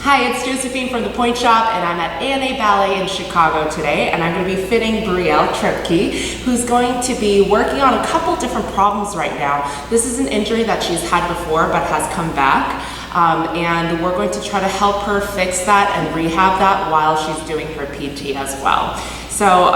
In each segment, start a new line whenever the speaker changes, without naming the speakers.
Hi, it's Josephine from the Pointe shop, and I'm at A&A Ballet in Chicago today, and I'm going to be fitting Brielle Tripke, who's going to be working on a couple different problems right now. This is an injury that she's had before but has come back, and we're going to try to help her fix that and rehab that while she's doing her PT as well. So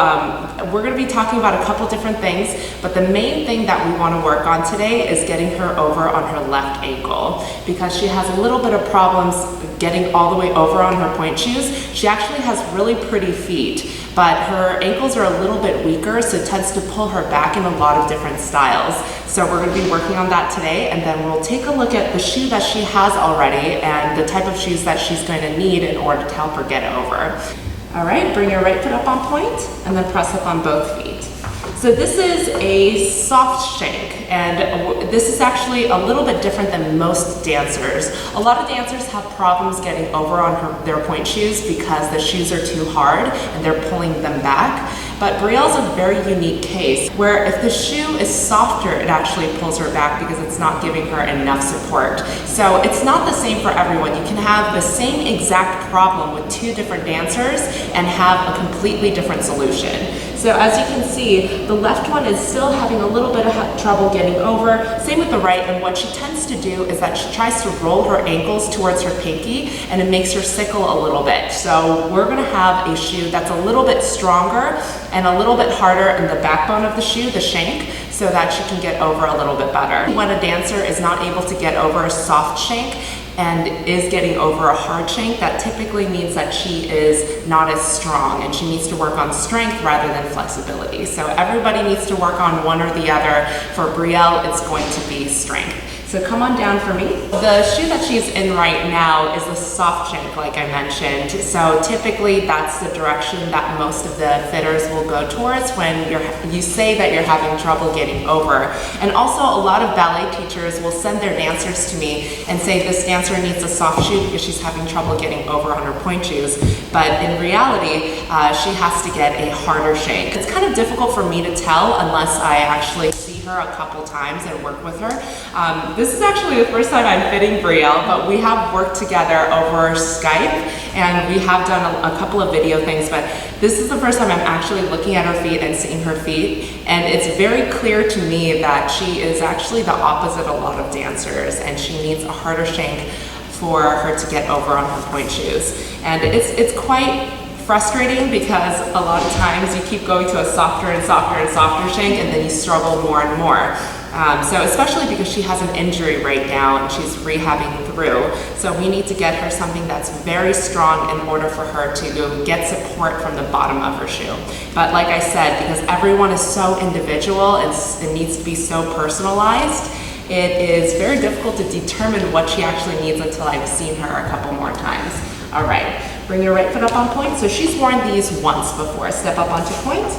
we're going to be talking about a couple different things, but the main thing that we want to work on today is getting her over on her left ankle, because she has a little bit of problems getting all the way over on her pointe shoes. She actually has really pretty feet, but her ankles are a little bit weaker, so it tends to pull her back in a lot of different styles. So we're going to be working on that today, and then we'll take a look at the shoe that she has already and the type of shoes that she's going to need in order to help her get over. All right, bring your right foot up on pointe and then press up on both feet. So this is a soft shank, and this is actually a little bit different than most dancers. A lot of dancers have problems getting over on their pointe shoes because the shoes are too hard and they're pulling them back. But Brielle's a very unique case where if the shoe is softer, it actually pulls her back because it's not giving her enough support. So it's not the same for everyone. You can have the same exact problem with two different dancers and have a completely different solution. So as you can see, the left one is still having a little bit of trouble getting over. Same with the right, and what she tends to do is that she tries to roll her ankles towards her pinky, and it makes her sickle a little bit. So we're gonna have a shoe that's a little bit stronger and a little bit harder in the backbone of the shoe, the shank, so that she can get over a little bit better. When a dancer is not able to get over a soft shank and is getting over a hard shank, that typically means that she is not as strong and she needs to work on strength rather than flexibility. So everybody needs to work on one or the other. For Brielle, it's going to be strength. So come on down for me. The shoe that she's in right now is a soft shank, like I mentioned. So typically that's the direction that most of the fitters will go towards when you say that you're having trouble getting over. And also a lot of ballet teachers will send their dancers to me and say this dancer needs a soft shoe because she's having trouble getting over on her pointe shoes. But in reality, she has to get a harder shank. It's kind of difficult for me to tell unless I actually see her a couple times and work with her. This is actually the first time I'm fitting Brielle, but we have worked together over Skype and we have done a couple of video things, but this is the first time I'm actually looking at her feet and seeing her feet, and it's very clear to me that she is actually the opposite of a lot of dancers, and she needs a harder shank for her to get over on her pointe shoes. And it's quite frustrating because a lot of times you keep going to a softer and softer and softer shank, and then you struggle more and more. So especially because she has an injury right now and she's rehabbing through. So we need to get her something that's very strong in order for her to get support from the bottom of her shoe. But like I said, because everyone is so individual and it needs to be so personalized, it is very difficult to determine what she actually needs until I've seen her a couple more times. All right, bring your right foot up on pointe. So she's worn these once before. Step up onto pointe.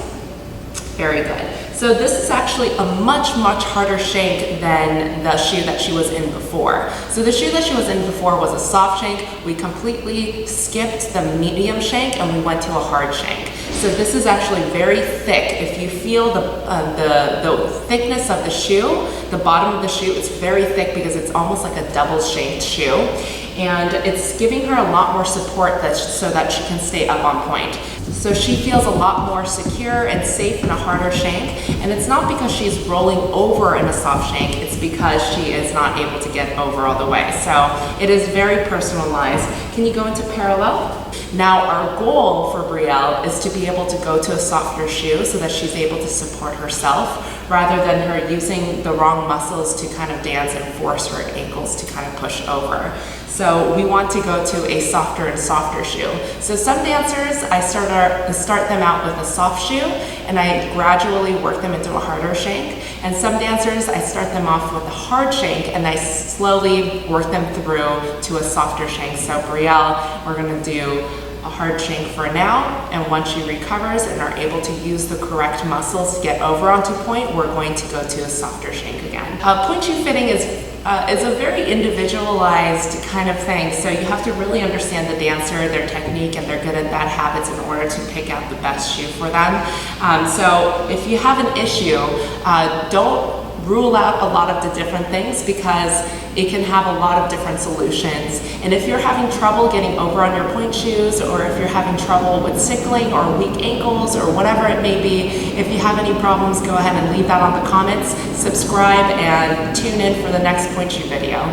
Very good. So this is actually a much, much harder shank than the shoe that she was in before. So the shoe that she was in before was a soft shank. We completely skipped the medium shank and we went to a hard shank. So this is actually very thick. If you feel the thickness of the shoe, the bottom of the shoe is very thick because it's almost like a double shanked shoe. And it's giving her a lot more support so that she can stay up on pointe. So she feels a lot more secure and safe in a harder shank, and it's not because she's rolling over in a soft shank, it's because she is not able to get over all the way. So it is very personalized. Can you go into parallel? Now our goal for Brielle is to be able to go to a softer shoe so that she's able to support herself rather than her using the wrong muscles to kind of dance and force her ankles to kind of push over. So we want to go to a softer and softer shoe. So some dancers, I start them out with a soft shoe and I gradually work them into a harder shank. And some dancers, I start them off with a hard shank and I slowly work them through to a softer shank. So Brielle, we're gonna do a hard shank for now, and once she recovers and are able to use the correct muscles to get over onto pointe, we're going to go to a softer shank again. Pointe shoe fitting is a very individualized kind of thing, so you have to really understand the dancer, their technique, and their good and bad habits in order to pick out the best shoe for them. So if you have an issue, don't rule out a lot of the different things because it can have a lot of different solutions. And if you're having trouble getting over on your pointe shoes, or if you're having trouble with sickling or weak ankles or whatever it may be, if you have any problems, go ahead and leave that on the comments, subscribe, and tune in for the next pointe shoe video.